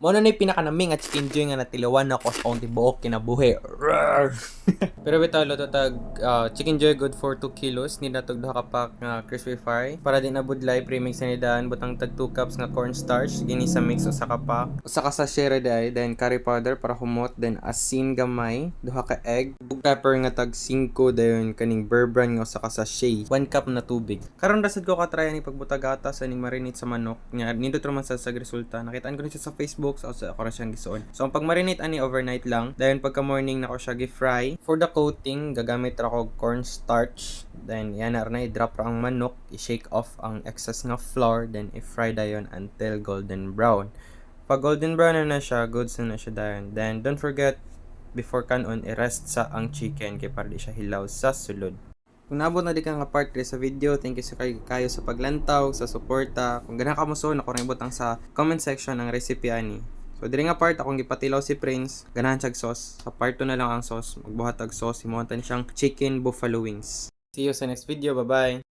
Mo na pinakanaming at chicken joy nga natilawan ako sa akong tibuok kinabuhi. Pero bitaw luto tag chicken joy good for 2 kilos ni natog duha ka pack nga crispy fry para di na budlay premix ni daan butang tag 2 cups nga cornstarch gini sa mix usa ka pack usa ka sachet day then curry powder para humot then asin gamay duha ka egg ug pepper nga tag 5 dayon kaning bear brand nga usa ka sachet 1 cup na tubig. Karon rasad ko ka try ni pagbutag gatas aning marinate sa manok nya nindot ra man sa resulta. Nakitaan ko ni siya sa Facebook so ako ra siyang gisuon. So ang pag-marinate ani overnight lang. Then pagka morning nako siya gi-fry. For the coating gagamit ra ko cornstarch. Then yan na i-drop ra ang manok, i-shake off ang excess nga flour then i-fry dayon until golden brown. Pag golden brown na siya, goods na siya dayon. Then don't forget before kanon i-rest sa ang chicken kay para di siya hilaw sa sulod. Kung naabot na di ka nga part sa video, thank you sa kayo sa paglantaw, sa suporta. Kung ganahan ka mo so, ako rin butang sa comment section ang recipe ani. So diri nga part akong gipatilaw si Prince, ganahan siyag sauce. Sa part 2 na lang ang sauce, magbuhat og sauce, himutan siyang chicken buffalo wings. See you sa next video, bye-bye.